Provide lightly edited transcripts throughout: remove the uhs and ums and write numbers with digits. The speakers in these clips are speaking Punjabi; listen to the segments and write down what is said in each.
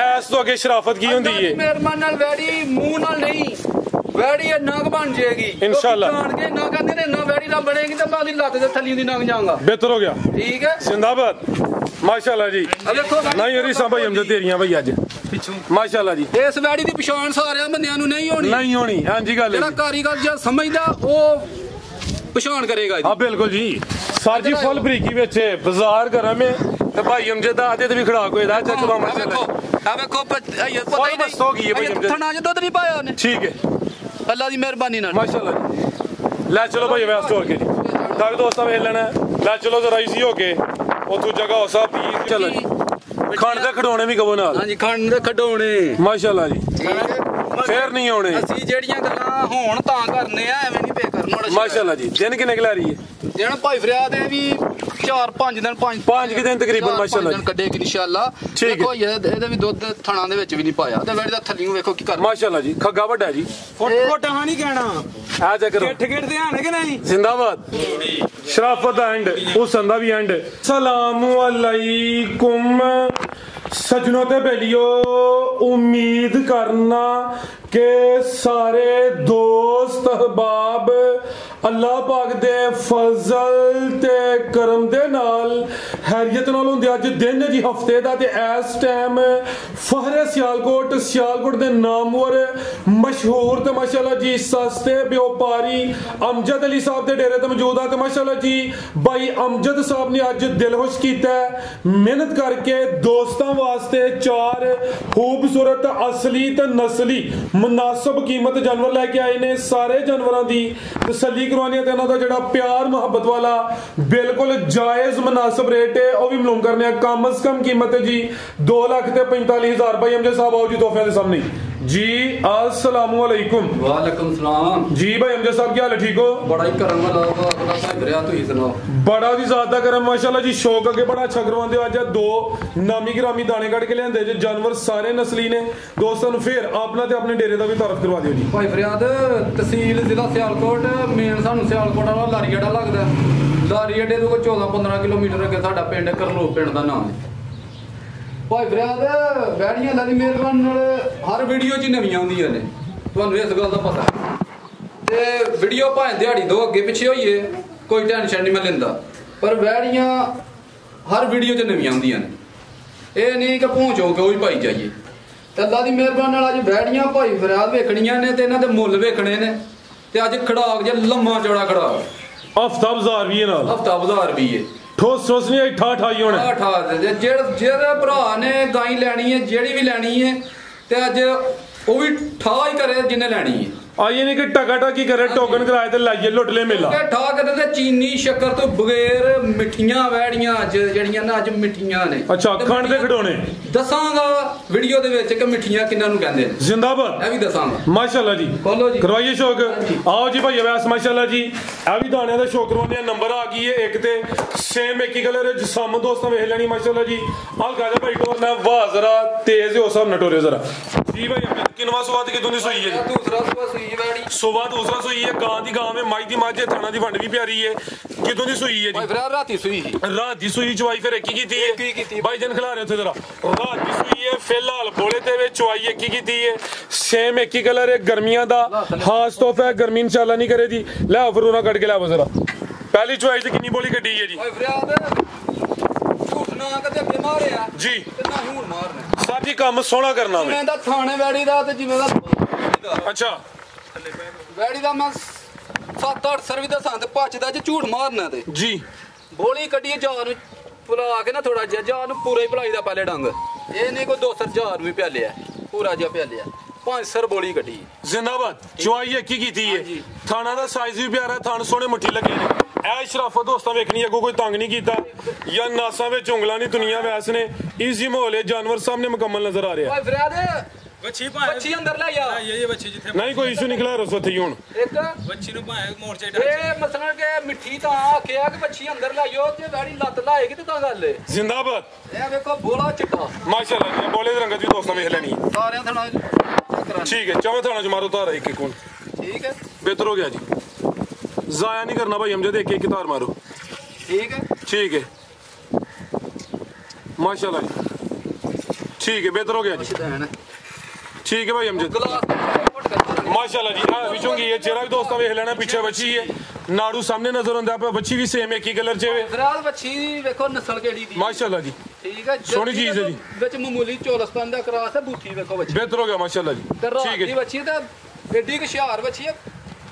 ਐਸ ਤੋਂ ਅੱਗੇ ਸ਼ਰਾਫਤ ਕੀ ਹੁੰਦੀ ਹੈ ਮਿਹਰਬਾਨ ਨਾਲ ਵੈੜੀ ਮੂੰਹ ਨਾਲ ਨਹੀਂ ਵੈੜੀ ਨਗ ਬਣ ਜਾਏਗੀ इंशाल्लाह ਜਾਣ ਕੇ ਨਾ ਕਹਿੰਦੇ ਨੇ ਨਾ ਵੈੜੀ ਨਾ ਬਣੇਗੀ ਤਾਂ ਮੈਂ ਉਹਦੀ ਲੱਤ ਦੇ ਥੱਲੇ ਦੀ ਨੰਗ ਜਾਵਾਂਗਾ बेहतर हो गया ठीक है जिंदाबाद माशाल्लाह जी देखो नहीं रीसा भाई हम तेरियां भाई अज माशाल्लाह जी इस वैड़ी ਦੀ ਪਛਾਣ ਸਾਰਿਆਂ ਬੰਦਿਆਂ ਨੂੰ ਨਹੀਂ ਹੋਣੀ नहीं होनी हां जी गल ਜਿਹੜਾ ਕਾਰੀਗਰ ਜਾਂ ਸਮਝਦਾ ਉਹ ਪਛਾਣ ਕਰੇਗਾ हां बिल्कुल जी सर जी फुल बरीकी ਵਿੱਚ ਬਾਜ਼ਾਰ ਘਰਾਂ में ਤੇ ਭਾਈ ਅਮਜਦ ਦਾ ਆਦੇ ਤੇ ਵੀ ਖੜਾ ਕੋਈ ਦਾ ਚੱਕ ਦੋ ਮਾਸ਼ਾਅੱਲਾਹ ਆ ਵੇਖੋ ਪਤਾ ਹੀ ਨਹੀਂ ਹੋ ਗਈ ਹੈ ਭਾਈ ਅਮਜਦ ਥਣਾ ਚ ਦੁੱਧ ਨਹੀਂ ਪਾਇਆ ਉਹਨੇ ठीक है ਅੱਲਾ ਦੀ ਮਿਹਰਬਾਨੀ ਨਾਲ माशाल्लाह जी ਲੈ ਚਲੋ ਭਾਈ ਵੈਸ ਤੋੜ ਕੇ ਜੀ ਤੱਕ ਦੋਸਤਾਂ ਵੇਖ ਲੈਣਾ ਲੈ ਚਲੋ ਜ਼ਰਾ ਇਜ਼ੀ ਹੋ ਕੇ ਉਥੋਂ ਜਗ੍ਹਾ ਹੋਸਾ ਪੀ ਚਲੋ ਜੀ ਖਾਣ ਦੇ ਖਡਾਉਣੇ ਵੀ ਕਹੋ ਨਾਲ ਹਾਂਜੀ ਖਾਣ ਦੇ ਖਡਾਉਣੇ ਮਾਸ਼ਾਅੱਲਾਹ ਜੀ ਫੇਰ ਨਹੀਂ ਆਉਣੇ ਅਸੀਂ ਜਿਹੜੀਆਂ ਗੱਲਾਂ ਹੋਣ ਤਾਂ ਕਰਨੇ ਆ ਐਵੇਂ ਨਹੀਂ ਪੇ ਕਰਨਾ ਮਾਸ਼ਾਅੱਲਾਹ ਜੀ ਦਿਨ ਕਿੰਨੇ ਕੁ ਲੈ ਰਹੀ ਹੈ ਜਿਹੜਾ ਭਾਈ ਫਰਿਆਦ ਹੈ ਵੀ 4-5 ਦਿਨ 5 ਦਿਨ ਤਕਰੀਬਨ ਮਾਸ਼ਾਅੱਲਾਹ ਦਿਨ ਕੱਢੇਗੀ ਇਨਸ਼ਾਅੱਲਾ ਦੇਖੋ ਇਹਦੇ ਵੀ ਦੁੱਧ ਥਣਾ ਦੇ ਵਿੱਚ ਵੀ ਨਹੀਂ ਪਾਇਆ ਤੇ ਵੈੜੀ ਦਾ ਥੱਲੀਓਂ ਵੇਖੋ ਕੀ ਕਰ ਮਾਸ਼ਾਅੱਲਾਹ ਜੀ ਖੱਗਾ ਵੱਡਾ ਜੀ ਫੁੱਟ ਹਾਂ ਨਹੀਂ ਕਹਿਣਾ ਆ ਜਾ ਕਰੋ ਗਿੱਠ ਧਿਆਨ ਹੈ ਕਿ ਨਹੀਂ जिंदाबाद शराफत एंड हुसन दा भी एंड सलाम अलैकुम सजनों ते बेलियो उम्मीद करना के सारे दोस्त अहबाब अल्लाह पाक दे फजल ते करम दे नाल हैरियत नाल हुंदे अज दिन जी हफ्ते दा ते इस टाइम फहरे सियालकोट दे नामवर मशहूर ते माशाअल्लाह जी सस्ते व्यापारी अमजद अली साहब दे डेरे ते मौजूद आ ते माशाअल्लाह जी भाई अमजद साहब ने अज दिल खुश कीता मेहनत करके दोस्तां वास्ते 4 खूबसूरत असली ते नस्ली मुनासिब कीमत जानवर लेके आए ने सारे जानवरां दी तसल्ली करवानी ते इन्हां दा जेड़ा प्यार मोहब्बत वाला बिल्कुल जायज मुनासिब रेट है वो भी मालूम करने कम से कम कीमत है जी 2,45,000 भाई अमजद साहब आओ जी तोहफे दे सामने जी अस्सलाम वालेकुम वालेकुम सलाम जी भाई अमजद साहब क्या हाल है ठीक हो बड़ा ही करम वाला भाई फरियाद तुही सुनाओ बड़ा जी ज्यादा करम माशाल्लाह जी शौक अगे बड़ा अच्छा करवांदे हो अज 2 नामी गिरामी दाने कट के लियांदे जे जानवर सारे नस्ली ने दोस्तों नु फिर अपना ते अपने डेरे दा भी तारफ करवा दियो जी भाई फरियाद तहसील जिला सियालकोट मेन सानू सियालकोट वाला लारी अड्डा लगदा लारी अड्डे तो 14-15 किलोमीटर अगे साडा पिंड करलो पिंड दा नाम है भाई फरियाद वैड़ियां अल्लाह दी मेहरबानी नाल हर वीडियो च नवीं आउंदियां ने तुहानू इस गल दा पता ते वीडियो भाएं दिहाड़ी दो अगे पिछे होइए कोई टेंशन नहीं मैं लैंदा पर वैड़ियां हर वीडियो च नवीं आउंदियां ने एह नहीं कि पहुंच हो के ओही पाई जाइए ते अल्लाह दी मेहरबानी नाल अज वैड़ियां भाई फरियाद वेखणियां ने ते इन्हां दे मुੱਲ वेखणे ने ते अज खड़ाक जे लम्मा चौड़ा खड़ाक हफ्ता बाजार भी है नाल हफ्ता बाजार भी है ठोस नहीं ठाई होना ठा जेड़े भरा ने गाई लैनी है जेड़ी भी लैनी है ते अज वो भी ठा ही करे जिन्हें लैनी है आइए नहीं कि टकाटकी करे टोकन कराए ते लाइए लुट ले मेला ठा करे ते चीनी शक्कर तो बगैर मिठियां वैड़ियां जड़ियां ना अज मिठियां ने अच्छा खाण दे खिडौने दसांगा वीडियो दे विच कि मिठियां किन्ना नु कहंदे ने जिंदाबाद ए भी दसांगा माशाल्लाह जी खोलो जी करवाइए शौक आओ जी भाई वैस माशाल्लाह जी आ भी दाने दा शौक करवाने नंबर आ गई है एक ते सेम एक ही कलर है जिसम दोस्तों वेख लेनी माशाल्लाह जी हल्का जा भाई टोरना वाह जरा तेज हो सब नटोरे जरा जी भाई किनवा सुवाद की दुनी सोई है दूसरा सुबह सुई वैड़ी सुबह दूसरा सुई है गां दी गां में माई दी मां थाना दी वंड भी प्यारी है किदों दी सुई है जी भाई फिर राती सुई रात दी सुई चवाई फिर एक ही कीती है भाई जन खिला रहे थे जरा रात दी सुई है फिलहाल बोले ते वे चवाई एक ही कीती है सेम एक ही कलर है गर्मियां दा खास तोहफा है गर्मी इंशाल्लाह नहीं करे दी ले फिर उना कट के ला जरा पहली चवाई से कितनी बोली कटी है जी भाई फरियाद झूठ ना कदे अगे मारे आ जी ते ना हुन मारना साहब जी काम सोना करना जिवें दा थाने वैड़ी दा ते जिवें दा अच्छा वैड़ी दा मैं 7-8 सर्विस दसां ते भजदा जे झूठ मारना ते जी बोली कड्डी जान भुला के ना थोड़ा जिहा जान पूरा ही भलाई दा पहले डंग ये नहीं कोई 200 जार भी प्यालिया पूरा जिहा प्यालिया 500 बोली कड्डी जिंदाबाद चवाई एक ही कीती है थाना दा साइज भी प्यारा थान सोने मुट्ठी लगे ने ऐ शराफत दोस्तां वेखनी अगो कोई तंग नहीं कीता या नासा विच उंगलां नहीं दुनिया वैस ने इजी माहौल है जानवर सामने मुकम्मल नजर आ रहा है ओए फरियाद बच्ची अंदर ले आ ये बच्ची जिथे नहीं कोई इशू निकला रसो थी हुन एक बच्ची नु भाए मोर्चे ए मसलन के मिठी ता आखिया कि बच्ची अंदर लाइयो ते वैड़ी लत लाएगी ते तां गल है जिंदाबाद ए देखो बोला चिट्टा माशाल्लाह जी बोले दे रंगत भी दोस्तां वेख लेनी सारे थना ठीक है चौवे थाना च मारो तार एक एक हुन ठीक है बेहतर हो गया जी जाया नहीं करना भाई हमजे देख के तार मारो ठीक है माशाल्लाह जी ठीक है बेहतर हो गया जी ठीक है भाई अमजद माशाल्लाह जी हाँ भी चुंगी है चेहरा भी दोस्तों वेख लेना पीछे बच्ची है नाड़ू सामने नजर आंदा पे बच्ची भी सेम एक ही कलर च है फिलहाल बच्ची देखो नस्ल केड़ी दी माशाल्लाह जी ठीक है सोहनी चीज है जी विच मामूली चौलस्पन दा क्रॉस है बूथी देखो बच्ची बेहतर हो गया माशाल्लाह जी ठीक है बच्ची तो एडी हुशियार बच्ची है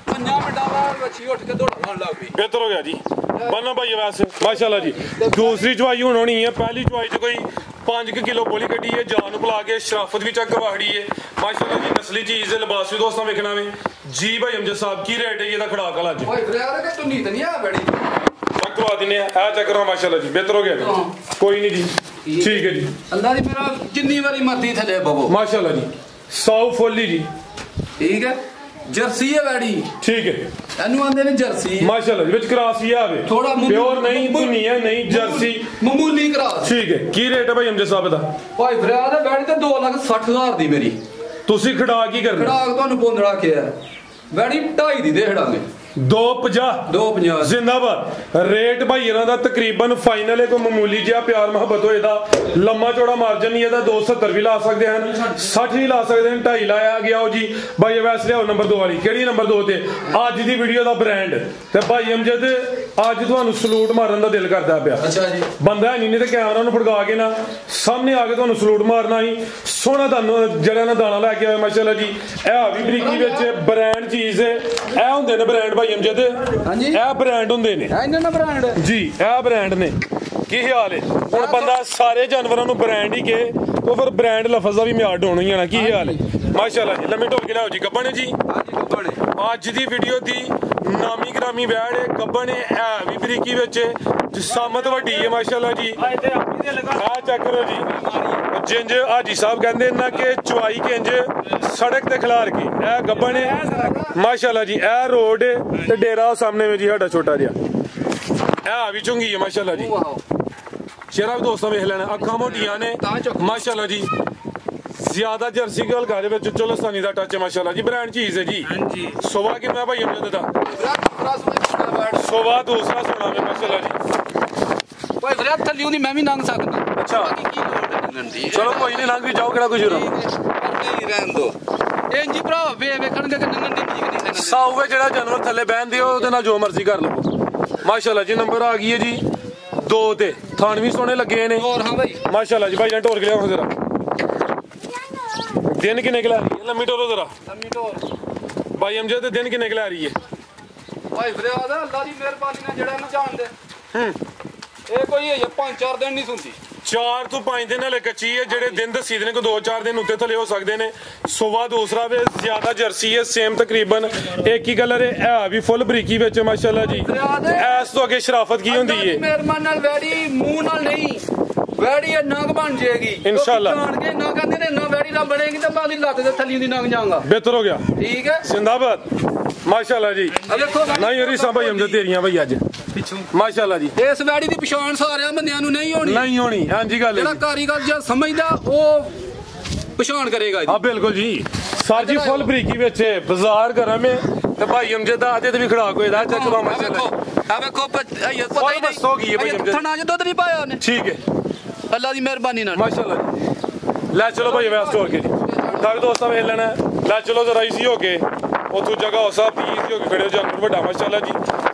5 मिनटां बाद बच्ची उठ के दौड़न लग पई बेहतर हो गया जी बनो भाई वैसे माशाल्लाह जी दूसरी चवाई हुण होनी है पहली चवाई च कोई 5 किलो बोली कटी है जान बुला के शराफत भी चक गवाड़ी है माशाल्लाह जी नस्ली चीज है लिबास भी दोस्तों वेखना में जी भाई अमजद साहब की रेट है ये दा खड़ा कल अज ओए यार के तू नीत नहीं आ बड़ी चक करवा दिने आ चेक करो माशाल्लाह जी बेहतर हो गया जी कोई नहीं जी ठीक है जी अल्लाह दी मेरा जिन्नी वारी मर्जी थले बबो माशाल्लाह जी 100 फुल्ली जी ठीक है जर्सी है बड़ी ठीक है एनु आंदे ने जर्सी माशाल्लाह जी विच क्रॉस ही आवे थोड़ा प्योर नहीं दुनी है नहीं जर्सी मामूली क्रॉस ठीक है की रेट है भाई अमजद साहब दा भाई फरियाद है बैठी ते 2,60,000 दी मेरी ਤੁਸੀਂ ਖੜਾ ਕੀ ਕਰਨਾ ਖੜਾ ਤੁਹਾਨੂੰ ਪੋਂਦੜਾ ਕਿਹਾ ਬੈੜੀ 2.5 ਦੀ ਦੇ ਖੜਾਂਗੇ 250 जिंदाबाद रेट भाई इन्हां दा तकरीबन फाइनल है कोई मामूली जिहा प्यार मोहब्बत होए दा लम्मा चौड़ा मार्जिन नहीं है 270 भी ला सकते हैं 60 भी ला सकते हैं 2.5 लाया गया हो जी भाई वैसे लियाओ नंबर 2 वाली केड़ी नंबर 2 ते अज दी वीडियो दा ब्रांड ते भाई अमजद अज तुहानू सलूट मारन दा दिल करदा पिया अच्छा जी बंदा है नहीं ते कैमरा नू फड़का के ना सामने आके तुहानू सलूट मारना ही सोहना तुहानू जड़ा ना दाना लैके आए माशाल्लाह जी ए भी बरीकी विच ब्रांड चीज है ए हुंदे ने ब्रांड भाई अमजद ਹਾਂਜੀ ਇਹ ਬ੍ਰਾਂਡ ਹੁੰਦੇ ਨੇ ਇਹਨਾਂ ਦਾ ਬ੍ਰਾਂਡ ਜੀ ਇਹ ਬ੍ਰਾਂਡ ਨੇ ਕੀ ਹਾਲ ਹੈ ਹੁਣ ਬੰਦਾ ਸਾਰੇ ਜਾਨਵਰਾਂ ਨੂੰ ਬ੍ਰਾਂਡ ਹੀ ਕਹੇ ਤਾਂ ਫਿਰ ਬ੍ਰਾਂਡ ਲਫ਼ਜ਼ ਦਾ ਵੀ ਮਿਆਰ ਢੋਣਾ ਹੀ ਆਣਾ ਕੀ ਹਾਲ ਹੈ ਮਾਸ਼ਾਅੱਲਾ ਜੀ ਲੰਮੀ ਢੋਲ ਕੇ ਲਾਓ ਜੀ ਗੱਬਣ ਜੀ ਹਾਂਜੀ ਗੱਬਣ ਅੱਜ ਦੀ ਵੀਡੀਓ ਦੀ ਨਾਮੀ ਗ੍ਰਾਮੀ ਵੈੜ ਹੈ ਗੱਬਣ ਹੈ ਵੀ ਬਰੀਕੀ ਵਿੱਚ ਜਿਸਾਮਤ ਵੱਡੀ ਹੈ ਮਾਸ਼ਾਅੱਲਾ ਜੀ ਆ ਚੈੱਕ ਕਰੋ ਜੀ ਜਿੰਜ ਹਾਜੀ ਸਾਹਿਬ ਕਹਿੰਦੇ ਨਾ ਕਿ ਚੁਆਈ ਕਿੰਜ ਸੜਕ ਤੇ ਖਿਲਾਰ ਕੇ ਇਹ ਗੱਬਣ ਹੈ ਮਾਸ਼ਾਅੱਲਾ ਜੀ ਇਹ ਰੋਡ ਤੇ ਡੇਰਾ ਸਾਹਮਣੇ ਵਿੱਚ ਜੀ ਸਾਡਾ ਛੋਟਾ ਜਿਹਾ ਇਹ ਵੀ ਚੁੰਗੀ ਹੈ ਮਾਸ਼ਾਅੱਲਾ ਜੀ ਚਿਹਰਾ ਵੀ ਦੋਸਤਾਂ ਵੇਖ ਲੈਣਾ ਅੱਖਾਂ ਮੋਟੀਆਂ ਨੇ ਮਾਸ਼ਾਅੱਲਾ ਜੀ ज्यादा जर्सी के हल्कारे में चोलस्तानी दा टच है माशाल्लाह जी ब्रांड चीज है जी हां जी सोवा कितना भाई अमजद दा सोवा दूसरा सोना में माशाल्लाह जी भाई फरियाद थल्लियों दी मैं भी नंग सकदा अच्छा की लोड नंगन दी चलो कोई नहीं नंग भी जाओ केड़ा कुछ नहीं रहन दो इंजी भरा वे वेखण दे नंगन दी की नहीं साउवे जेड़ा जानवर थल्ले बहन दियो ओदे नाल जो मर्जी कर लो माशाल्लाह जी नंबर आ गई है जी 2 ते थान भी सोने लगे ने और हां भाई माशाल्लाह जी भाई जान ढोल के लियाओ जरा दिन की निकला रही है लम्मी टोरो जरा लम्मी टोर भाई अमजद दिन की निकला रही है भाई फरियाद अल्लाह दी मेहरबानी नाल जेड़ा ना जान दे ए कोई है 5-4 दिन नहीं सुनती 4 ਤੋਂ 5 ਦਿਨ ਹਲੇ ਕੱਚੀ ਹੈ ਜਿਹੜੇ ਦਿਨ ਦੱਸੀ ਦੇ ਨੇ ਕੋ 2-4 ਦਿਨ ਉੱਤੇ ਥਲੇ ਹੋ ਸਕਦੇ ਨੇ ਸੋਵਾ ਦੂਸਰਾ ਵੇ ਜ਼ਿਆਦਾ ਜਰਸੀ ਹੈ ਸੇਮ ਤਕਰੀਬਨ ਇੱਕ ਹੀ ਕਲਰ ਹੈ ਇਹ ਵੀ ਫੁੱਲ ਬਰੀਕੀ ਵਿੱਚ ਮਾਸ਼ਾਅੱਲਾ ਜੀ ਐਸ ਤੋਂ ਅੱਗੇ ਸ਼ਰਾਫਤ ਕੀ ਹੁੰਦੀ ਹੈ ਮਿਹਰਬਾਨ ਨਾਲ ਵੈੜੀ ਮੂੰਹ ਨਾਲ ਨਹੀਂ ਵੈੜੀ ਨੰਗ ਬਣ ਜਾਏਗੀ इंशाल्लाह ਜਾਣ ਕੇ ਨਾ ਕਹਿੰਦੇ ਨੇ ਨਾ ਵੈੜੀ ਨਾ ਬਣੇਗੀ ਤਾਂ ਬਾਦੀ ਲੱਤ ਦੇ ਥੱਲੀ ਦੀ ਨੰਗ ਜਾਊਂਗਾ बेहतर हो गया ठीक है जिंदाबाद माशाल्लाह जी देखो नहीं हरी सा भाई अमजद तेरियां भाई ਅੱਜ माशाल्लाह जी ਇਸ ਵੈੜੀ ਦੀ ਪਛਾਣ ਸਾਰਿਆਂ ਬੰਦਿਆਂ ਨੂੰ ਨਹੀਂ होनी हां जी गल ਜਿਹੜਾ ਕਾਰੀਗਰ ਜਾਂ ਸਮਝਦਾ ਉਹ ਪਛਾਣ ਕਰੇਗਾ हां बिल्कुल जी सर जी फुल बरीकी ਵਿੱਚ ਬਾਜ਼ਾਰ ਘਰਾਂ में ਤੇ ਭਾਈ ਅਮਜਦ ਦਾ ਆਦੇ ਤੇ ਵੀ ਖੜਾ ਕੋਈ ਦਾ ਚੈੱਕ ਕਰੋ ਮਾਸ਼ਾਅੱਲਾ ਆ ਵੇਖੋ ਪਤਾ ਹੀ ਬਸ ਹੋ ਗਈ ਹੈ ਭਾਈ ਅਮਜਦ ਥਣਾ ਚ ਦੁੱਧ ਨਹੀਂ ਪਾਇਆ ਉਹਨੇ ठीक है ਅੱਲਾ ਦੀ ਮਿਹਰਬਾਨੀ ਨਾਲ माशाल्लाह जी ਲੈ ਚਲੋ ਭਾਈ ਵੈਸ ਤੋੜ ਕੇ ਜੀ ਤਾਂ ਦੋਸਤਾਂ ਵੇਖ ਲੈਣਾ ਲੈ ਚਲੋ ਜ਼ਰਾ ਇਸੀ ਹੋ ਕੇ ਉਥੋਂ ਜਗ੍ਹਾ ਹੋਸਾ 20 ਹੋ ਕੇ ਖੜੇ ਹੋ ਜਾਨਵਰ ਵੱਡਾ ਮਾਸ਼ਾਅੱਲਾ ਜੀ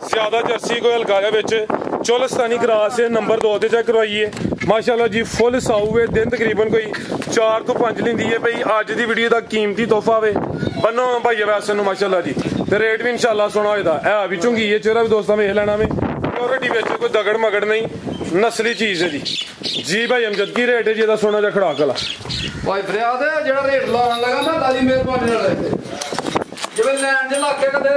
ਜ਼ਿਆਦਾ ਜਰਸੀ ਕੋਈ ਹਲਕਾਰੇ ਵਿੱਚ ਚੋਲਸਤਾਨੀ ਕਰਾਸ ਹੈ ਨੰਬਰ 2 ਤੇ ਚੈੱਕ ਕਰਵਾਈਏ ਮਾਸ਼ਾਅੱਲਾ ਜੀ ਫੁੱਲ ਸਾਊ ਹੈ ਦਿਨ ਤਕਰੀਬਨ ਕੋਈ 4 ਤੋਂ 5 ਲੈਂਦੀ ਹੈ ਭਈ ਅੱਜ ਦੀ ਵੀਡੀਓ ਦਾ ਕੀਮਤੀ ਤੋਹਫਾ ਵੇ ਬੰਨੋ ਭਾਈ ਵੈਸੇ ਨੂੰ ਮਾਸ਼ਾਅੱਲਾ ਜੀ ਤੇ ਰੇਟ ਵੀ ਇਨਸ਼ਾਅੱਲਾ ਸੋਹਣਾ ਹੋਏਦਾ ਇਹ ਵੀ ਚੁੰਗੀ ਹੈ ਚਿਹਰਾ ਵੀ ਦੋਸਤਾਂ ਵੇਖ ਲੈਣਾ ਵੇ ਪਿਓਰਿਟੀ ਵਿੱਚ ਕੋਈ ਦਗੜ ਮਗੜ ਨਹੀਂ ਨਸਲੀ ਚੀਜ਼ ਹੈ ਜੀ ਭਾਈ ਅਮਜਦ ਕੀ ਰੇਟ ਹੈ ਜੀ ਇਹਦਾ ਸੋਨਾ ਜਿਹਾ ਖੜਾ ਕਲਾ ਭਾਈ ਫਰਿਆਦ ਜਿਹੜਾ ਰੇਟ ਲਾਉਣ ਲੱਗਾ ਨਾ ਅੱਲਾ ਦੀ ਮਿਹਰਬਾਨੀ ਨਾਲ ਜਿਵੇਂ ਲੈਣ ਦੇ ਇਲਾਕੇ ਕਦੇ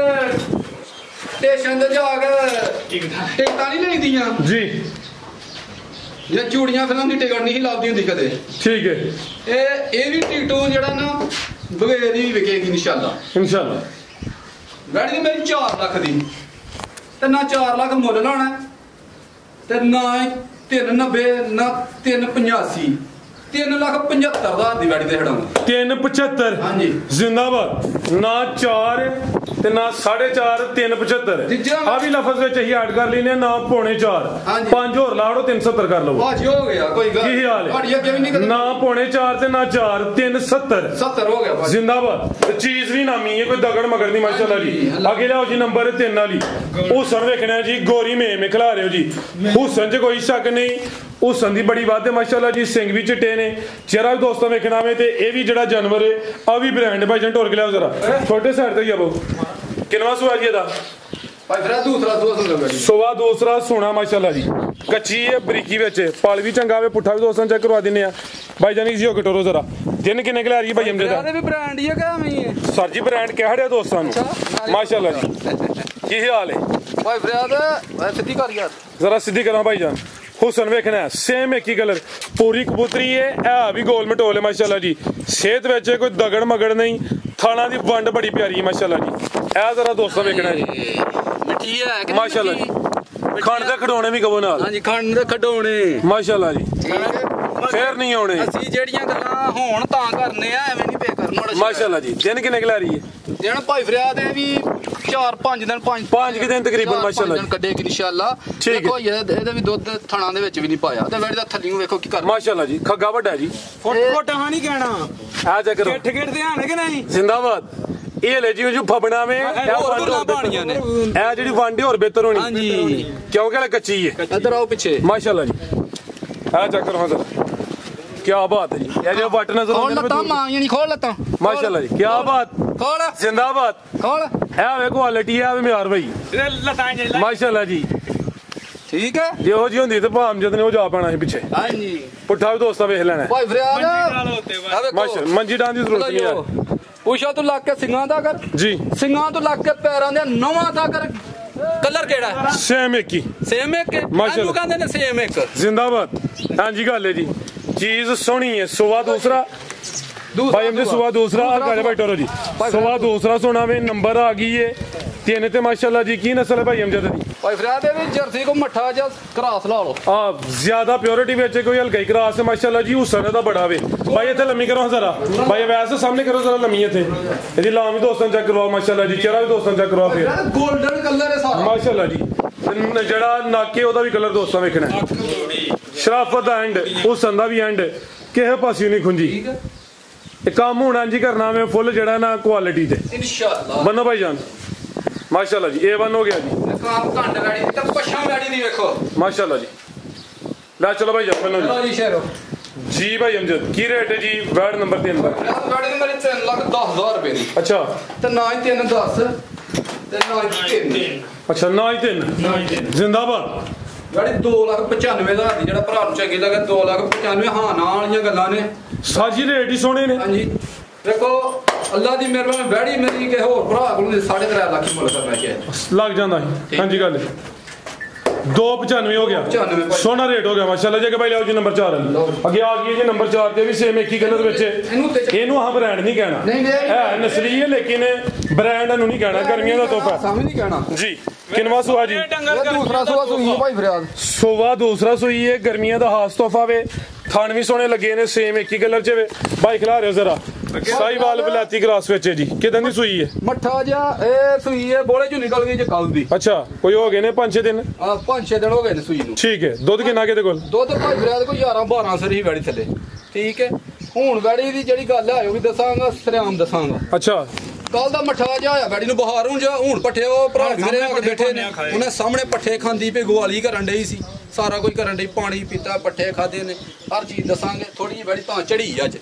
ਸਟੇਸ਼ਨ ਤੇ ਜਾ ਕੇ ਟਿਕਟਾਂ ਨਹੀਂ ਲਈਦੀਆਂ ਜੀ ਜਾਂ ਚੂੜੀਆਂ ਫਿਲਮ ਦੀ ਟਿਕਟ ਨਹੀਂ ਲਾਉਂਦੀ ਹੁੰਦੀ ਕਦੇ ਠੀਕ ਹੈ ਇਹ ਵੀ ਟਿਕਟੋਂ ਜਿਹੜਾ ਨਾ ਬਗੈਰ ਹੀ ਵਿਕੇਗੀ ਇਨਸ਼ਾਅੱਲਾ ਵੈੜੀ ਮੇਰੀ 4 ਲੱਖ ਦੀ ਤੇ ਨਾ 4 ਲੱਖ ਮੁੱਲ ਲਾਉਣਾ ਤੇ ਨਾ 390 ਨਾ 385 3,75,000 ਦੀ ਵੈੜੀ ਤੇ ਹੜਾਂਗਾ 375 ਹਾਂਜੀ जिंदाबाद ना 4 ਤੇ ਨਾ 4.5 3.75 ਆ ਵੀ ਲਫ਼ਜ਼ ਵਿੱਚ ਅਸੀਂ ਐਡ ਕਰ ਲੈਨੇ ਨਾ 3.25 5 ਹੋਰ ਲਾੜੋ 370 ਕਰ ਲਓ ਅੱਜ ਹੋ ਗਿਆ ਕੋਈ ਗੱਲ ਕੀ ਹਾਲ ਹੈ ਨਾ 3.25 ਤੇ ਨਾ 4 370 ਹੋ ਗਿਆ ਜ਼ਿੰਦਾਬਾਦ ਚੀਜ਼ ਵੀ ਨਾਮੀ ਹੈ ਕੋਈ ਦਗੜ ਮਗੜ ਦੀ ਮਾਸ਼ਾਅੱਲਾ ਜੀ ਅੱਗੇ ਲਿਆਓ ਜੀ ਨੰਬਰ 3 ਵਾਲੀ ਹੁਸਨ ਵੇਖਣਾ ਜੀ ਗੋਰੀ ਮੇਮ ਖਿਲਾ ਰਹੇ ਹੋ ਜੀ ਹੁਸਨ 'ਚ ਕੋਈ ਸ਼ੱਕ ਨਹੀਂ ਹੁਸਨ ਦੀ ਬੜੀ ਵਾਧੇ ਮਾਸ਼ਾਅੱਲਾ ਜੀ ਸਿੰਘ ਵੀ ਚਿੱਟੇ ਨੇ ਚਿਹਰਾ ਵੀ ਦੋਸਤੋ ਵੇਖਣਾ ਵੇ ਤੇ ਇਹ ਵੀ ਜਿਹੜਾ ਜਾਨਵਰ ਹੈ ਆ ਵੀ ਬ੍ਰਾਂਡ ਭਾਈ ਜਨ ਢੋਲ ਕੇ ਲਿਆਓ ਜ਼ਰਾ ਛੋਟੇ ਸਾਈਡ ਤੇ ਹੀ ਆਵੋ ਕਿੰਨਵਾ ਸੁਆ ਜੀ ਇਹਦਾ ਭਾਈ ਫਿਰ ਦੂਸਰਾ ਸੁਆ ਸਵਾ ਦੂਸਰਾ ਸੋਨਾ ਮਾਸ਼ਾਅੱਲਾ ਜੀ ਕੱਚੀ ਹੈ ਬਰੀਕੀ ਵਿੱਚ ਪਲ ਵੀ ਚੰਗਾ ਵੇ ਪੁੱਠਾ ਵੀ ਦੋਸਤਾਂ ਚੈੱਕ ਕਰਵਾ ਦਿੰਨੇ ਆ ਭਾਈ ਜਾਨੀ ਜੀ ਹੋ ਕਟੋਰੋ ਜ਼ਰਾ ਦਿਨ ਕਿੰਨੇ ਕਿ ਲੈ ਰਹੀ ਭਾਈ ਅਮਜਦ ਇਹਦੇ ਵੀ ਬ੍ਰਾਂਡ ਹੀ ਹੈ ਕਿ ਐਵੇਂ ਹੀ ਹੈ ਸਰ ਜੀ ਬ੍ਰਾਂਡ ਕਿਹੜਾ ਹੈ ਦੋਸਤਾਂ ਨੂੰ ਮਾਸ਼ਾਅੱਲਾ ਜੀ ਕੀ ਹਾਲ ਹੈ ਭਾਈ ਫਰਿਆਦ ਸਿੱਧੀ ਕਰ ਯਾਰ ਜ਼ਰਾ ਸਿੱਧੀ ਕਰਾਂ ਭਾਈ ਜਾਨ ਹੁਸਨ ਵੇਖਣਾ ਸੇਮ ਇੱਕ ਹੀ ਕਲਰ ਪੂਰੀ ਕਬੂਤਰੀ ਹੈ ਇਹ ਵੀ ਗੋਲ ਮਟੋਲ ਹੈ ਮਾਸ਼ਾਅੱਲਾ ਜੀ ਸਿਹਤ ਵਿੱਚ ਕੋਈ ਦਗੜ ਮਗੜ ਨਹੀਂ ਥਾਣਾ ਦੀ ਵੰਡ ਬੜੀ ਪਿਆਰੀ ਹੈ ਮਾਸ਼ਾਅੱਲਾ ਜੀ ਇਹ ਜ਼ਰਾ ਦੋਸਤਾਂ ਵੇਖਣਾ ਜੀ ਮਿੱਠੀ ਹੈ ਕਿ ਮਾਸ਼ਾਅੱਲਾ ਜੀ ਖੰਡ ਦੇ ਖਡੋਣੇ ਵੀ ਕਹੋ ਨਾਲ ਹਾਂਜੀ ਖੰਡ ਦੇ ਖਡੋਣੇ ਮਾਸ਼ਾਅੱਲਾ ਜੀ ਫੇਰ ਨਹੀਂ ਆਉਣੇ ਅਸੀਂ ਜਿਹੜੀਆਂ ਗੱਲਾਂ ਹੋਣ ਤਾਂ ਕਰਨੇ ਆ ਐਵੇਂ ਨਹੀਂ ਪੇ ਕਰਨ ਮਾਸ਼ਾਅੱਲਾ ਜੀ ਦਿਨ ਕਿੰਨੇ ਕਿ ਲੈ ਰਹੀ ਹੈ ਦਿਨ ਭਾਈ ਫਰਿਆਦ ਇਹ ਵੀ 4-5 ਦਿਨ 5 ਦਿਨ ਤਕਰੀਬਨ ਮਾਸ਼ਾਅੱਲਾ ਜੀ ਕੱਢੇਗੀ ਇਨਸ਼ਾਅੱਲਾ ਦੇਖੋ ਇਹਦੇ ਵੀ ਦੁੱਧ ਥਣਾ ਦੇ ਵਿੱਚ ਵੀ ਨਹੀਂ ਪਾਇਆ ਤੇ ਵੈੜੀ ਦਾ ਥੱਲੀਓ ਵੇਖੋ ਕੀ ਕਰਦਾ ਮਾਸ਼ਾਅੱਲਾ ਜੀ ਖੱਗਾ ਵੱਡਾ ਜੀ ਫੁੱਟ ਹਾਂ ਨਹੀਂ ਕਹਿਣਾ ਆ ਜਾ ਕਰੋ ਗਿੱਠ ਧਿਆਨ ਕਿ ਨਹੀਂ ਜ਼ਿੰਦਾਬਾਦ ਇਹ ਲੈ ਜੀ ਜੋ ਫਬਣਾ ਵੇ ਇਹ ਜਿਹੜੀ ਵੰਡ ਹੋਰ ਬਿਹਤਰ ਹੋਣੀ ਹਾਂਜੀ ਕਿਉਂਕਿ ਇਹ ਕੱਚੀ ਹੈ ਇੱਧਰ ਆਓ ਪਿੱਛੇ ਮਾਸ਼ਾਅੱਲਾ ਜੀ ਆ ਚੈੱਕ ਕਰੋ ਜ਼ਰਾ ਕੀ ਬਾਤ ਹੈ ਜੀ ਇਹ ਜੋ ਬਟ ਨਜ਼ਰ ਖੋਲ ਲੱਤਾਂ ਮਾਂ ਨਹੀਂ ਖੋਲ ਲੱਤਾਂ ਮਾਸ਼ਾਅੱਲਾ ਜੀ ਕੀ ਬਾਤ ਖੋਲ ਜ਼ਿੰਦਾਬਾਦ ਖੋਲ ਇਹ ਵੇ ਕੁਆਲਿਟੀ ਆ ਵੇ ਮਿਆਰ ਭਾਈ ਲਟਾਂ ਜੇ ਮਾਸ਼ਾਅੱਲਾ ਜੀ ਠੀਕ ਹੈ ਇਹੋ ਜੀ ਹੁੰਦੀ ਤੇ ਭਾਮ ਜਦ ਨੇ ਉਹ ਜਾ ਪੈਣਾ ਸੀ ਪਿੱਛੇ ਹਾਂਜੀ ਪੁੱਠਾ ਵੀ ਦੋਸਤਾਂ ਵੇਖ ਲੈਣਾ ਭਾਈ ਫਰਿਆਦ ਮਾਸ਼ਾਅੱਲਾ ਮੰਜੀ ਡਾਂ ਦੀ ਜ਼ਰੂਰਤ ਨਹੀਂ ਯਾਰ ਪੁਸ਼ਾ ਤੋਂ ਲੱਗ ਕੇ ਸਿੰਘਾਂ ਦਾ ਕਰ ਜੀ ਸਿੰਘਾਂ ਤੋਂ ਲੱਗ ਕੇ ਪੈਰਾਂ ਦੇ ਨਵਾਂ ਦਾ ਕਰ ਕਲਰ ਕਿਹੜਾ ਹੈ ਸੇਮ ਇੱਕ ਹੀ ਸੇਮ ਇੱਕ ਮਾਸ਼ਾਅੱਲਾ ਕਹਿੰਦੇ ਨੇ ਸੇਮ ਇੱਕ ਜ਼ਿੰਦਾਬਾਦ ਹਾਂਜੀ ਗੱਲ ਹੈ ਜੀ ਚੀਜ਼ ਸੋਹਣੀ ਹੈ ਸਵਾ ਦੂਸਰਾ ਭਾਈ ਅਮਜਦ ਸਵਾ ਦੂਸਰਾ ਆ ਗਾਲੇ ਭਾਈ ਟੋਰੋ ਜੀ ਸਵਾ ਦੂਸਰਾ ਸੋਨਾ ਵੇ ਨੰਬਰ ਆ ਗਈ ਹੈ ਤਿੰਨ ਤੇ ਮਾਸ਼ਾਅੱਲਾ ਜੀ ਕੀ ਨਸਲ ਹੈ ਭਾਈ ਅਮਜਦ ਦੀ ਭਾਈ ਫਰਿਆਦ ਦੇ ਵੀ ਜਰਸੀ ਕੋ ਮੱਠਾ ਜਾਂ ਕਰਾਸ ਲਾ ਲਓ ਆ ਜ਼ਿਆਦਾ ਪਿਓਰਿਟੀ ਵਿੱਚ ਕੋਈ ਹਲਕਾ ਹੀ ਕਰਾਸ ਹੈ ਮਾਸ਼ਾਅੱਲਾ ਜੀ ਹੁਸਨ ਦਾ ਬੜਾ ਵੇ ਭਾਈ ਇੱਥੇ ਲੰਮੀ ਕਰੋ ਜ਼ਰਾ ਭਾਈ ਵੈਸੇ ਸਾਹਮਣੇ ਕਰੋ ਜ਼ਰਾ ਲੰਮੀ ਇੱਥੇ ਇਹਦੀ ਲਾਮ ਵੀ ਦੋਸਤਾਂ ਚੈੱਕ ਕਰਵਾਓ ਮਾਸ਼ਾਅੱਲਾ ਜੀ ਚਿਹਰਾ ਵੀ ਦੋਸਤਾਂ ਚੈੱਕ ਕਰਵਾਓ ਫਿਰ 골ਡਨ ਕਲਰ ਹੈ ਸਾਰਾ ਮਾਸ਼ਾਅੱਲਾ ਜੀ ਜਿਹੜਾ ਨਾਕੇ ਉਹਦਾ ਵੀ ਕਲਰ ਦੋਸਤਾਂ ਵੇਖਣਾ ਸ਼ਰਾਫਤ ਦਾ and Husan the we and ਕਿਸੇ ਪਾਸੇ ਨਹੀਂ ਖੁੰਜੀ ਇਹ ਕੰਮ ਹੋਣਾ ਜੀ ਕਰਨਾ ਵੇ ਫੁੱਲ ਜਿਹੜਾ ਨਾ ਕੁਆਲਿਟੀ ਤੇ ਇਨਸ਼ਾਅੱਲਾ ਬੰਨੋ ਭਾਈ ਜਾਨ ਮਾਸ਼ਾਅੱਲਾ ਜੀ A1 ਹੋ ਗਿਆ ਜੀ ਕਾਮ ਘੰਟ ਗਾੜੀ ਤੇ ਪਛਾਂ ਗਾੜੀ ਦੀ ਵੇਖੋ ਮਾਸ਼ਾਅੱਲਾ ਜੀ ਲੈ ਚਲੋ ਭਾਈ ਜਾਨ ਬੰਨੋ ਚਲੋ ਜੀ ਸ਼ੇਰੋ ਜੀ ਭਾਈ ਅਮਜਦ ਕੀ ਰੇਟ ਹੈ ਜੀ ਵਾਰਡ ਨੰਬਰ 3 ਦਾ ਗਾੜੀ ਨੰਬਰ 3,10,000 ਰੁਪਏ ਦੀ ਅੱਛਾ ਤੇ ਨਾ ਹੀ 310 ਤੇ ਨਾ ਹੀ 3 ਅੱਛਾ ਨਾ ਹੀ 3 ਜ਼ਿੰਦਾਬਾਦ ਗਾੜੀ 2,95,000 ਦੀ ਜਿਹੜਾ ਭਰਾ ਨੂੰ ਚੰਗੀ ਲੱਗੇ 2,95,000 ਹਾਂ ਨਾ ਵਾਲੀਆਂ ਗੱਲਾਂ ਨੇ ਸਾਜੀ ਰੇਟ ਹੀ ਸੋਹਣੇ ਨੇ ਹਾਂਜੀ ਦੇਖੋ ਅੱਲਾ ਦੀ ਮਿਹਰਬਾਨੀ ਵੈੜੀ ਮੇਰੀ ਕਿ ਹੋਰ ਭਰਾ ਕੋਲ 3.5 ਲੱਖ ਮੁੱਲ ਕਰਨਾ ਚਾਹੀਦਾ ਲੱਗ ਜਾਂਦਾ ਹੈ ਹਾਂਜੀ ਗੱਲ 295 ਹੋ ਗਿਆ 95 ਸੋਹਣਾ ਰੇਟ ਹੋ ਗਿਆ ਮਾਸ਼ਾਅੱਲਾ ਜੀ ਕਿ ਭਾਈ ਲਿਆਓ ਜੀ ਨੰਬਰ 4 ਅੱਗੇ ਆ ਗਈ ਜੀ ਨੰਬਰ 4 ਤੇ ਵੀ ਸੇਮ ਇੱਕ ਹੀ ਕਲਰ ਵਿੱਚ ਇਹਨੂੰ ਆਹ ਬ੍ਰਾਂਡ ਨਹੀਂ ਕਹਿਣਾ ਹੈ ਨਸਲੀ ਹੈ ਲੇਕਿਨ ਬ੍ਰਾਂਡ ਨੂੰ ਨਹੀਂ ਕਹਿਣਾ ਗਰਮੀਆਂ ਦਾ ਤੋਹਫਾ ਸਮਝ ਨਹੀਂ ਕਹਿਣਾ ਜੀ ਕਿਨਵਾ ਸੁਆ ਜੀ ਦੂਸਰਾ ਸੁਆ ਸੂਈ ਭਾਈ ਫਰਿਆਦ ਸੋਵਾ ਦੂਸਰਾ ਸੂਈ ਹੈ ਗਰਮੀਆਂ ਦਾ ਖਾਸ ਤੋਹਫਾ ਵੇ ਥਣ ਵੀ ਸੋਹਣੇ ਲੱਗੇ ਨੇ ਸੇਮ ਇੱਕ ਹੀ ਕਲਰ ਚ ਵੇ ਭਾਈ ਖਿਲਾ ਰਹੇ ਹੋ ਜ਼ਰਾ ਸਾਈਵਾਲ ਬਲਾਤੀ ਕ੍ਰਾਸ ਵਿੱਚ ਹੈ ਜੀ ਕਿਦਾਂ ਦੀ ਸੂਈ ਹੈ ਮੱਠਾ ਜਿਹਾ ਇਹ ਸੂਈ ਹੈ ਬੋਲੇ ਚੋਂ ਨਿਕਲ ਗਈ ਜੇ ਕੱਲ ਦੀ ਅੱਛਾ ਕੋਈ ਹੋ ਗਏ ਨੇ 5-6 ਦਿਨ ਆ 5-6 ਦਿਨ ਹੋ ਗਏ ਨੇ ਸੂਈ ਨੂੰ ਠੀਕ ਹੈ ਦੁੱਧ ਕਿੰਨਾ ਕਿਤੇ ਕੋਲ ਦੁੱਧ ਭਾਈ ਫਰਿਆਦ ਕੋਈ 11-12 ਸਰ ਹੀ ਵੈੜੀ ਥੱਲੇ ਠੀਕ ਹੈ ਹੁਣ ਵੈੜੀ ਦੀ ਜਿਹੜੀ ਗੱਲ ਹੈ ਉਹ ਵੀ ਦੱਸਾਂਗਾ ਸਰਿਆਮ ਦੱਸਾਂਗਾ ਅੱਛਾ ਕੱਲ ਦਾ ਮੱਠਾ ਜਿਹਾ ਹੋਇਆ ਵੈੜੀ ਨੂੰ ਬਹਾਰ ਹੁਣ ਜਾ ਹੁਣ ਪੱਠੇ ਉਹ ਭਰਾ ਮੇਰੇ ਆ ਕੇ ਬੈਠੇ ਨੇ ਉਹਨੇ ਸਾਹਮਣੇ ਪੱਠੇ ਖਾਂਦੀ ਪਈ ਗਵਾਲੀ ਕਰਨ ਡਈ ਸੀ ਸਾਰਾ ਕੁਝ ਕਰਨ ਡਈ ਪਾਣੀ ਪੀਤਾ ਪੱਠੇ ਖਾਦੇ ਨੇ ਹਰ ਚੀਜ਼ ਦੱਸਾਂਗੇ ਥੋੜੀ ਜਿਹੀ ਵੈੜੀ ਤਾਂ ਚੜੀ ਅੱਜ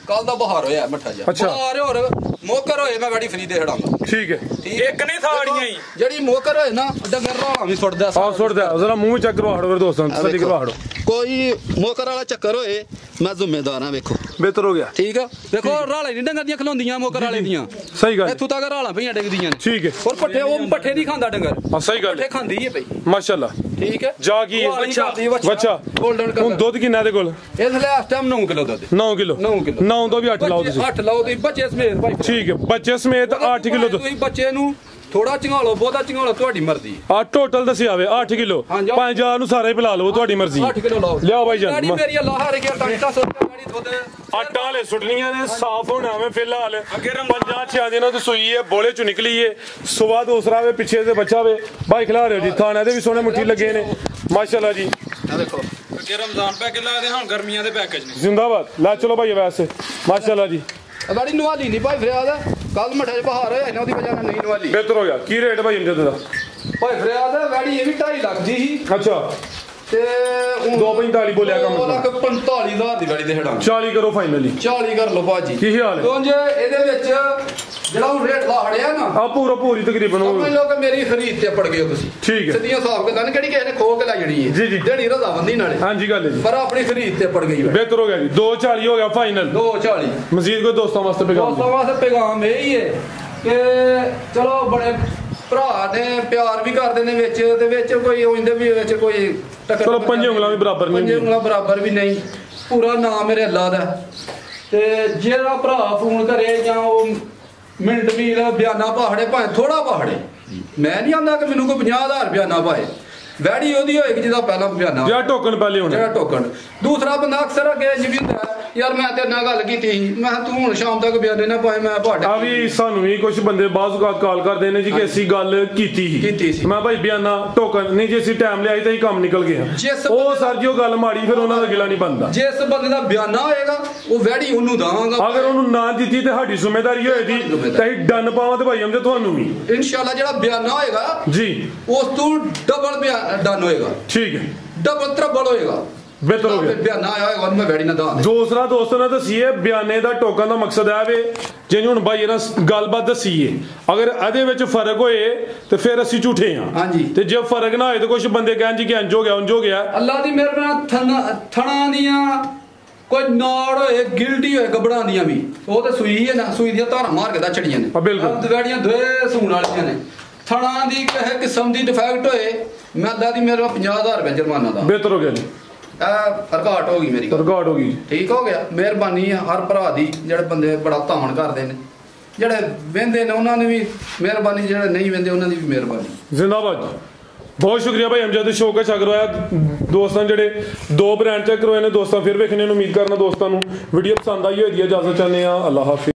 ਕੱਲ ਦਾ ਬਹਾਰ ਹੋਇਆ ਮੱਠਾ ਜਿਹਾ ਬਹਾਰ ਹੋਰ ਮੋਕਰ ਹੋਏ ਮੈਂ ਵੈੜੀ ਫਰੀ ਦੇ ਹੜਾਂਗਾ ਠੀਕ ਹੈ ਇੱਕ ਨਹੀਂ ਥਾੜੀਆਂ ਹੀ ਜਿਹੜੀ ਮੋਕਰ ਹੋਏ ਨਾ ਡੰਗਰ ਰਾਲਾਂ ਵੀ ਸੁੱਟਦਾ ਆਹ ਸੁੱਟਦਾ ਜ਼ਰਾ ਮੂੰਹ ਚੱਕ ਕਰਵਾ ਹੜੋ ਦੋਸਤਾਂ ਤਸੱਲੀ ਕਰਵਾ ਹੜੋ ਕੋਈ ਮੋਕਰ ਵਾਲਾ ਚੱਕਰ ਹੋਏ ਮੈਂ ਜ਼ਿੰਮੇਦਾਰ ਹਾਂ ਵੇਖੋ ਬਿਹਤਰ ਹੋ ਗਿਆ ਠੀਕ ਆ ਦੇਖੋ ਰਾਲੇ ਨਹੀਂ ਡੰਗਰ ਦੀਆਂ ਖਲੋਂਦੀਆਂ ਮੋਕਰ ਵਾਲੇ ਦੀਆਂ ਸਹੀ ਗੱਲ ਇੱਥੋਂ ਤੱਕ ਰਾਲਾਂ ਪਈਆਂ ਡਿੱਗਦੀਆਂ ਨੇ ਠੀਕ ਹੈ ਹੋਰ ਪੱਠੇ ਉਹ ਪੱਠੇ ਨਹੀਂ ਖਾਂਦਾ ਡੰਗਰ ਹਾਂ ਸਹੀ ਗੱਲ ਪੱਠੇ ਖਾਂਦੀ ਹੈ ਪਈ ਮਾਸ਼ਾਅੱਲਾ ਠੀਕ ਹੈ ਜਾ ਕੀ ਬੱਚਾ 골ਡਨ ਹੁਣ ਦੁੱਧ ਕਿੰਨਾ ਦੇ ਕੋਲ ਇਸ ਲਈ ਇਸ ਟਾਈਮ 9 ਕਿਲੋ ਦੁੱਧ 9 ਕਿਲੋ 9 ਤੋਂ ਵੀ 8 ਲਾਓ ਤੁਸੀਂ 8 ਲਾਓ ਤੁਸੀਂ ਬੱਚੇ ਸਮੇਤ ਭਾਈ ਠੀਕ ਹੈ ਬੱਚੇ ਸਮੇਤ 8 ਕਿਲੋ ਦੁੱਧ ਤੁਸੀਂ ਬੱਚੇ ਨੂੰ ਥੋੜਾ ਚੰਗਾਲੋ ਬਹੁਤਾ ਚੰਗਾਲੋ ਤੁਹਾਡੀ ਮਰਜ਼ੀ ਆ ਟੋਟਲ ਦੱਸਿਆ ਆਵੇ 8 ਕਿਲੋ 5000 ਨੂੰ ਸਾਰਾ ਹੀ ਪਿਲਾ ਲਓ ਤੁਹਾਡੀ ਮਰਜ਼ੀ 8 ਕਿਲੋ ਲਾਓ ਲਿਆਓ ਭਾਈ ਜਾਨ ਗਾੜੀ ਮੇਰੀ ਅੱਲਾਹ ਹਰ ਕੇ ਟਾਂਟਾ ਆਟਾ ਵਾਲੇ ਸੁੱਟਣੀਆਂ ਨੇ ਸਾਫ਼ ਹੋਣਾ ਵੇ ਫਿਲਹਾਲ ਅੱਗੇ ਰੰਗ- 5-6 ਦਿਨਾਂ ਤੋਂ ਸੂਈ ਹੈ ਬੋਲੇ ਚੋਂ ਨਿਕਲੀ ਹੈ ਸੁਬਾ ਦੂਸਰਾ ਵੇ ਪਿੱਛੇ ਦੇ ਬੱਚਾ ਵੇ ਭਾਈ ਖਿਲਾ ਰਹੇ ਹੋ ਜੀ ਥਾਣਾ ਦੇ ਵੀ ਸੋਹਣੇ ਮੁੱਠੀ ਲੱਗੇ ਨੇ ਮਾਸ਼ਾਅੱਲਾ ਜੀ ਆ ਦੇਖੋ ਅੱਗੇ ਰਮਜ਼ਾਨ ਪੈਕੇ ਲਾਦੇ ਹੁਣ ਗਰਮੀਆਂ ਦੇ ਪੈਕੇਜ ਨੇ ਜ਼ਿੰਦਾਬਾਦ ਲੈ ਚਲੋ ਭਾਈ ਵੈਸੇ ਮਾਸ਼ਾਅੱਲਾ ਜੀ ਗਾੜੀ ਨਵਾਲੀ ਨਹੀਂ ਭਾਈ ਫਰਿਆਦ ਕੱਲ ਮੱਠੇ 'ਚ ਬਹਾਰ ਹੋਇਆ ਇਹਨਾਂ ਦੀ ਵਜ੍ਹਾ ਨਾਲ ਨਹੀਂ ਨਵਾਲੀ ਬਿਹਤਰ ਹੋ ਗਿਆ ਕੀ ਰੇਟ ਭਾਈ ਇੰਜਨ ਦਾ ਭਾਈ ਫਰਿਆਦ ਵੈੜੀ ਇਹ ਵੀ 2.5 ਲੱਖ ਦੀ ਸੀ ਅੱਛਾ ਤੇ 2.45 ਬੋਲਿਆ ਕੰਮ 2,45,000 ਦੀ ਵੈੜੀ ਦੇ ਹੜਾਂ 40 ਕਰੋ ਫਾਈਨਲੀ 40 ਕਰ ਲਓ ਭਾਜੀ ਕੀ ਹਾਲ ਹੈ ਕਿਉਂਕਿ ਇਹਦੇ ਵਿੱਚ ਜਿਹੜਾ ਉਹ ਰੇਟ ਲਾੜਿਆ ਨਾ ਆ ਪੂਰੀ ਤਕਰੀਬਨ ਸਮਝ ਲਓ ਕਿ ਮੇਰੀ ਖਰੀਦ ਤੇ ਪੜ ਗਏ ਹੋ ਤੁਸੀਂ ਠੀਕ ਹੈ ਸਿੱਧੀਆਂ ਸਾਫ ਗੱਲਾਂ ਨੇ ਕਿਹੜੀ ਕਿਸੇ ਨੇ ਖੋ ਕੇ ਲੈ ਜਾਣੀ ਹੈ ਜੀ, ਜੀ। ਜਿਹੜੀ ਰਜ਼ਾਬੰਦੀ ਨਾਲੇ ਹਾਂਜੀ ਗੱਲ ਹੈ ਜੀ ਪਰ ਆਪਣੀ ਖਰੀਦ ਤੇ ਪੜ ਗਈ ਵੈੜੀ ਬਿਹਤਰ ਹੋ ਗਿਆ ਜੀ 240 ਹੋ ਗਿਆ ਫਾਈਨਲ 240 ਮਜ਼ੀਦ ਕੋਈ ਦੋਸਤਾਂ ਵਾਸਤੇ ਪੈਗਾਮ ਦੋਸਤਾਂ ਵਾਸਤੇ ਪੈਗਾਮ ਇਹ ਹੀ ਹੈ ਕਿ ਚਲੋ ਬੜੇ ਭਰਾ ਨੇ ਪਿਆਰ ਵੀ ਕਰਦੇ ਨੇ ਵਿੱਚ ਕੋਈ ਉਹਦੇ ਵੀ ਵਿੱਚ ਕੋਈ ਟੱਕਰ ਚਲੋ ਪੰਜੇ ਉਂਗਲਾਂ ਵੀ ਬਰਾਬਰ ਨਹੀਂ ਪੰਜੇ ਹੁੰਦੀਆਂ। ਉਂਗਲਾਂ ਬਰਾਬਰ ਵੀ ਨਹੀਂ ਪੂਰਾ ਨਾਮ ਮੇਰੇ ਅੱਲਾ ਦਾ ਤੇ ਜਿਹੜਾ ਭਰਾ ਫੋਨ ਕਰੇ ਜਾਂ ਉਹ ਮਿੰਟ ਵੀ ਬਿਆਨਾ ਪਹਾੜੇ ਭਾਵੇਂ ਥੋੜਾ ਪਹਾੜੇ ਮੈਂ ਨਹੀਂ ਆਂਦਾ ਕਿ ਮੈਨੂੰ ਕੋਈ 50,000 ਬਿਆਨਾ ਪਾਏ ਵੈੜੀ ਉਹਦੀ ਹੋਏਗੀ ਜਿਹਦਾ ਪਹਿਲਾਂ ਬਿਆਨਾ ਜਾਂ ਟੋਕਨ ਪਹਿਲੇ ਹੋਣਾ ਜਿਹੜਾ ਟੋਕਨ ਦੂਸਰਾ ਬੰਦਾ ਅਕਸਰ ਅੱਗੇ ਜਿਵੇਂ ਹੁੰਦਾ ਹੈ, ਯਾਰ ਮੈਂ ਤੇਰੇ ਨਾਲ ਗੱਲ ਕੀਤੀ ਸੀ ਮੈਂ ਕਿਹਾ ਤੂੰ ਹੁਣ ਸ਼ਾਮ ਤੱਕ ਬਿਆਨੇ ਨਾ ਪਾਏ ਮੈਂ ਤੁਹਾਡੇ ਆ ਵੀ ਸਾਨੂੰ ਵੀ ਕੁਝ ਬੰਦੇ ਬਾਜ਼ੂਕਾਤ ਕਾਲ ਕਰਦੇ ਨੇ ਜੀ ਕਿ ਅਸੀਂ ਗੱਲ ਕੀਤੀ ਸੀ। ਮੈਂ ਭਾਈ ਬਿਆਨਾ ਟੋਕਨ ਨਹੀਂ ਜੇ ਅਸੀਂ ਟਾਈਮ ਲਿਆਈ ਤਾਂ ਹੀ ਕੰਮ ਨਿਕਲ ਗਿਆ ਜਿਸ ਉਹ ਸਰ ਜੀ ਉਹ ਗੱਲ ਮਾੜੀ ਫਿਰ ਉਹਨਾਂ ਦਾ ਗਿਲਾ ਨਹੀਂ ਬਣਦਾ ਜਿਸ ਬੰਦੇ ਦਾ ਬਿਆਨਾ ਹੋਏਗਾ ਉਹ ਵੈੜੀ ਉਹਨੂੰ ਦਵਾਂਗਾ ਅਗਰ ਉਹਨੂੰ ਨਾ ਦਿੱਤੀ ਤੇ ਸਾਡੀ ਜ਼ਿੰਮੇਵਾਰੀ ਹੋਏਗੀ ਤਾਂ ਅਸੀਂ ਡੰਨ ਪਾਵਾਂ ਤੇ ਭਾਈ ਹਮਦੇ ਤੁਹਾਨੂੰ ਵੀ ਇਨਸ਼ਾਅੱਲਾ ਜਿਹੜਾ ਬਿਆਨਾ ਹੋਏਗਾ ਜੀ ਉਸ ਤੋਂ ਡਬਲ ਡਨ ਹੋਏਗਾ ਠੀਕ ਹੈ ਡਬਲ ਟਰਬਲ ਹੋਏਗਾ ਬਿਹਤਰ ਹੋ ਗਿਆ ਬਿਆਨਾ ਆਇਆ ਹੋਏਗਾ ਉਹਨੂੰ ਮੈਂ ਵੈੜੀ ਨਾ ਦਵਾਂ ਦੂਸਰਾ ਦੋਸਤਾਂ ਨੇ ਦਸੀਏ ਬਿਆਨੇ ਦਾ ਟੋਕਨ ਦਾ ਮਕਸਦ ਹੈ ਵੇ ਜਿਵੇਂ ਹੁਣ ਭਾਈ ਇਹਨਾਂ ਗੱਲਬਾਤ ਦਸੀਏ ਅਗਰ ਇਹਦੇ ਵਿੱਚ ਫਰਕ ਹੋਏ ਤੇ ਫਿਰ ਅਸੀਂ ਝੂਠੇ ਹਾਂ ਹਾਂਜੀ। ਤੇ ਜੇ ਫਰਕ ਨਾ ਹੋਏ ਤਾਂ ਕੁਝ ਬੰਦੇ ਕਹਿਣ ਜੀ ਕਿ ਇੰਜ ਹੋ ਗਿਆ ਉਂਝ ਹੋ ਗਿਆ ਅੱਲਾ ਦੀ ਮਿਹਰਬਾਨੀ ਥਣਾ ਦੀਆਂ ਕੋਈ ਨਾੜ ਹੋਏ ਗਿਲਟੀ ਹੋਏ ਗੱਬੜਾਂ ਦੀਆਂ ਵੀ ਉਹ ਤੇ ਸੂਈ ਹੈ ਨਾ ਸੂਈ ਦੀਆਂ ਧਾਰਾਂ ਮਾਰ ਕੇ ਦਾ ਚੜੀਆਂ ਨੇ ਬਿਲਕੁਲ। ਵੈੜੀਆਂ ਦੋਏ ਸੂਣ ਵਾਲੀਆਂ ਨੇ ਥਣਾ ਦੀ ਕਿਸੇ ਕਿਸਮ ਦੀ ਡਿਫੈਕਟ ਹੋਏ ਮੈਂ ਅੱਲਾ ਦੀ ਮਿਹਰਬਾਨੀ 50,000 ਰੁਪਏ ਜੁਰਮਾਨਾ ਦਾ ਬਿਹਤਰ ਹੋ ਗਿਆ ਜੀ ਰਿਕਾਰਡ ਹੋ ਗਈ ਮੇਰੀ ਗੱਲ। ਰਿਕਾਰਡ ਹੋ ਗਈ ਠੀਕ ਹੋ ਗਿਆ ਮਿਹਰਬਾਨੀ ਆ ਹਰ ਭਰਾ ਦੀ ਜਿਹੜੇ ਬੰਦੇ ਬੜਾ ਧਾਵਣ ਕਰਦੇ ਨੇ ਜਿਹੜੇ ਵਹਿੰਦੇ ਨੇ ਉਹਨਾਂ ਨੇ ਵੀ ਮਿਹਰਬਾਨੀ ਜਿਹੜੇ ਨਹੀਂ ਵਹਿੰਦੇ ਉਹਨਾਂ ਦੀ ਵੀ ਮਿਹਰਬਾਨੀ ਜ਼ਿੰਦਾਬਾਦ ਜੀ ਬਹੁਤ ਸ਼ੁਕਰੀਆ ਭਾਈ ਅਮਜਦ ਸ਼ੋਅ ਛਕ ਕਰਵਾਇਆ ਦੋਸਤਾਂ ਜਿਹੜੇ 2 ਬ੍ਰਾਂਡ ਚੈੱਕ ਕਰਵਾਏ ਨੇ ਦੋਸਤਾਂ ਫਿਰ ਵੇਖਣੇ ਨੂੰ ਉਮੀਦ ਕਰਨਾ ਦੋਸਤਾਂ ਨੂੰ ਵੀਡੀਓ ਪਸੰਦ ਆਈ ਹੋਈ ਦੀ ਇਜਾਜ਼ਤ ਚਾਹੁੰਦੇ ਆ ਅੱਲਾਹ ਹਾਫਿਜ਼